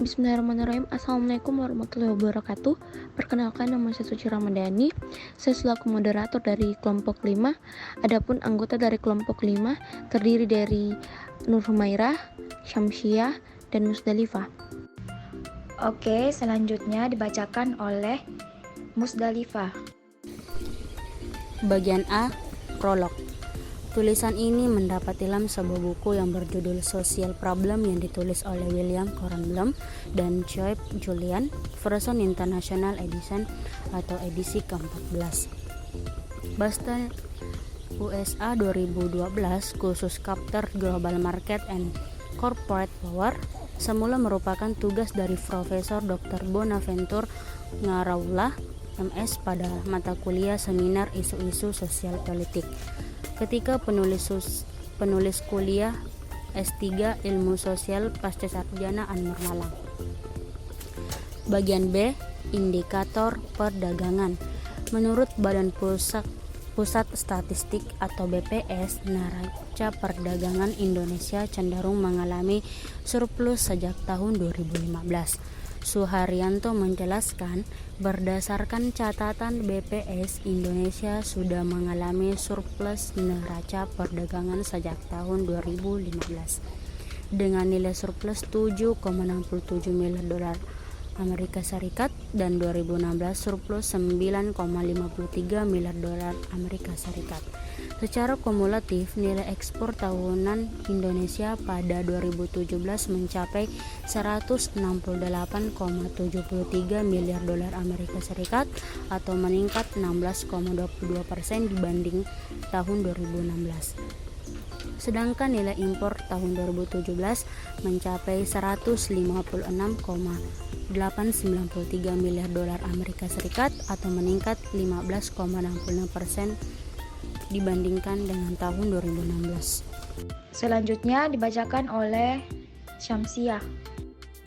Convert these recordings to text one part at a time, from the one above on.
Bismillahirrahmanirrahim. Assalamualaikum warahmatullahi wabarakatuh. Perkenalkan, nama saya Suci Ramadhani. Saya selaku moderator dari kelompok 5. Adapun anggota dari kelompok 5 terdiri dari Nur Humairah, Syamsiah, dan Musdalifah. Oke, selanjutnya dibacakan oleh Musdalifah. Bagian A, Prolog. Tulisan ini mendapat ilham sebuah buku yang berjudul Social Problem yang ditulis oleh William Cornblum dan Joep Julian, version International Edition atau edisi ke-14. Bahasa USA 2012 khusus Chapter Global Market and Corporate Power semula merupakan tugas dari Profesor Dr. Bonaventure Ngaraula, MS pada mata kuliah Seminar Isu-isu Sosial Politik. Ketika penulis kuliah S3 Ilmu Sosial Pasca Sarjana Anmar Malang. Bagian B, Indikator Perdagangan. Menurut Badan Pusat Statistik atau BPS, neraca perdagangan Indonesia cenderung mengalami surplus sejak tahun 2015. Suharyanto menjelaskan, berdasarkan catatan BPS, Indonesia sudah mengalami surplus neraca perdagangan sejak tahun 2015 dengan nilai surplus 7,67 miliar dolar Amerika Serikat dan 2016 surplus 9,53 miliar dolar Amerika Serikat. Secara kumulatif, nilai ekspor tahunan Indonesia pada 2017 mencapai 168,73 miliar dolar Amerika Serikat atau meningkat 16,22% dibanding tahun 2016. Sedangkan nilai impor tahun 2017 mencapai 156,893 miliar dolar Amerika Serikat atau meningkat 15,66% dibandingkan dengan tahun 2016. Selanjutnya dibacakan oleh Syamsiah.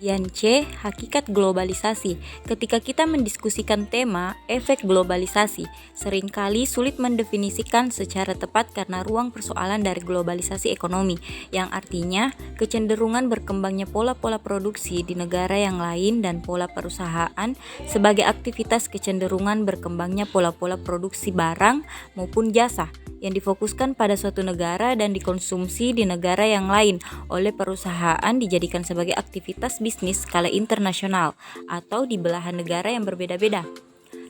Bagian C, hakikat globalisasi. Ketika kita mendiskusikan tema efek globalisasi, seringkali sulit mendefinisikan secara tepat karena ruang persoalan dari globalisasi ekonomi, yang artinya kecenderungan berkembangnya pola-pola produksi di negara yang lain dan pola perusahaan sebagai aktivitas kecenderungan berkembangnya pola-pola produksi barang maupun jasa yang difokuskan pada suatu negara dan dikonsumsi di negara yang lain oleh perusahaan dijadikan sebagai aktivitas bisnis skala internasional atau di belahan negara yang berbeda-beda.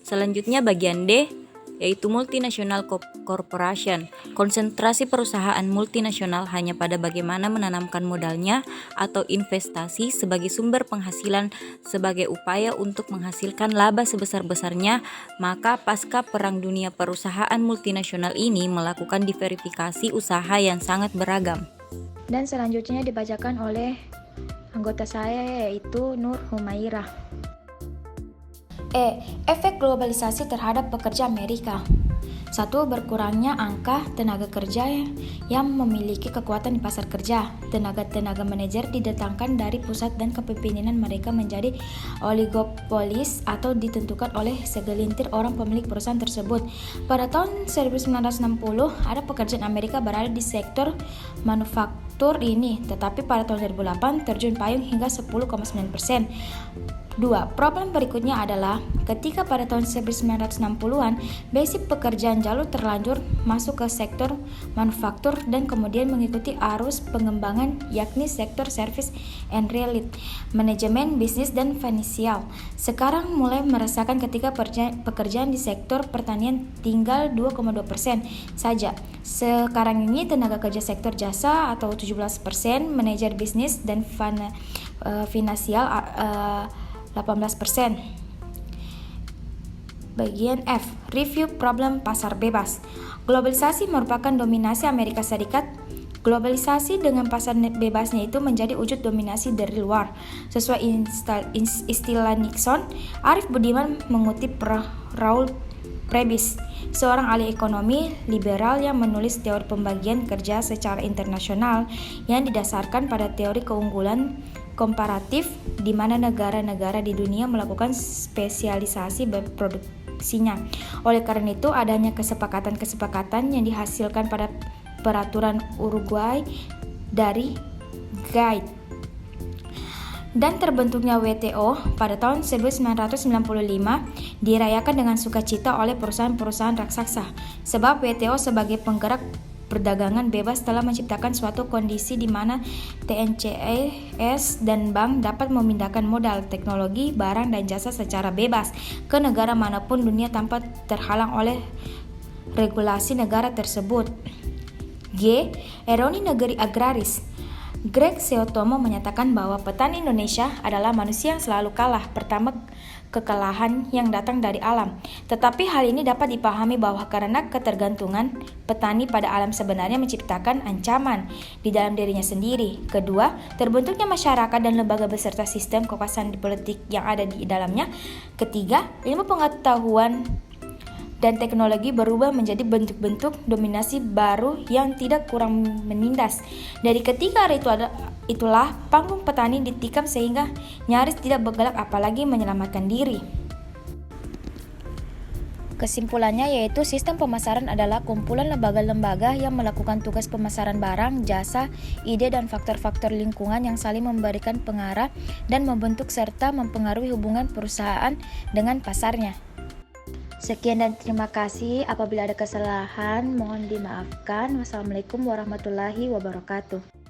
Selanjutnya bagian D, yaitu multinational corporation. Konsentrasi perusahaan multinasional hanya pada bagaimana menanamkan modalnya atau investasi sebagai sumber penghasilan sebagai upaya untuk menghasilkan laba sebesar-besarnya, maka pasca Perang Dunia perusahaan multinasional ini melakukan diverifikasi usaha yang sangat beragam. Dan selanjutnya dibacakan oleh anggota saya yaitu Nur Humairah. Efek globalisasi terhadap pekerja Amerika. 1. Berkurangnya angka tenaga kerja yang memiliki kekuatan di pasar kerja. Tenaga-tenaga manajer didatangkan dari pusat dan kepemimpinan mereka menjadi oligopolis atau ditentukan oleh segelintir orang pemilik perusahaan tersebut. Pada tahun 1960, ada pekerjaan Amerika berada di sektor manufaktur ini, tetapi pada tahun 2008 terjun payung hingga 10,9%. 2. Problem berikutnya adalah ketika pada tahun 1960-an basic pekerjaan jalur terlanjur masuk ke sektor manufaktur dan kemudian mengikuti arus pengembangan yakni sektor service and retail, manajemen bisnis dan finansial. Sekarang mulai merasakan ketika pekerjaan di sektor pertanian tinggal 2,2% saja. Sekarang ini tenaga kerja sektor jasa atau 17%, manajer bisnis dan finansial 18%. Bagian F, review problem pasar bebas. Globalisasi merupakan dominasi Amerika Serikat. Globalisasi dengan pasar bebasnya itu menjadi wujud dominasi dari luar. Sesuai istilah Nixon, Arif Budiman mengutip Raul Prebis, seorang ahli ekonomi liberal yang menulis teori pembagian kerja secara internasional yang didasarkan pada teori keunggulan komparatif di mana negara-negara di dunia melakukan spesialisasi produksinya. Oleh karena itu, adanya kesepakatan-kesepakatan yang dihasilkan pada peraturan Uruguay dari Guide Dan terbentuknya WTO pada tahun 1995 dirayakan dengan sukacita oleh perusahaan-perusahaan raksasa, sebab WTO sebagai penggerak perdagangan bebas telah menciptakan suatu kondisi di mana TNCAS dan bank dapat memindahkan modal, teknologi, barang, dan jasa secara bebas ke negara manapun dunia tanpa terhalang oleh regulasi negara tersebut. G. Eroni negeri agraris. Greg Seotomo menyatakan bahwa petani Indonesia adalah manusia yang selalu kalah. Pertama, kekalahan yang datang dari alam. Tetapi hal ini dapat dipahami bahwa karena ketergantungan petani pada alam sebenarnya menciptakan ancaman di dalam dirinya sendiri. Kedua, terbentuknya masyarakat dan lembaga beserta sistem kekuasaan politik yang ada di dalamnya. Ketiga, ilmu pengetahuan dan teknologi berubah menjadi bentuk-bentuk dominasi baru yang tidak kurang menindas. Dari ketiga itulah panggung petani ditikam sehingga nyaris tidak bergerak apalagi menyelamatkan diri. Kesimpulannya yaitu sistem pemasaran adalah kumpulan lembaga-lembaga yang melakukan tugas pemasaran barang, jasa, ide, dan faktor-faktor lingkungan yang saling memberikan pengarah dan membentuk serta mempengaruhi hubungan perusahaan dengan pasarnya. Sekian dan terima kasih. Apabila ada kesalahan, mohon dimaafkan. Wassalamualaikum warahmatullahi wabarakatuh.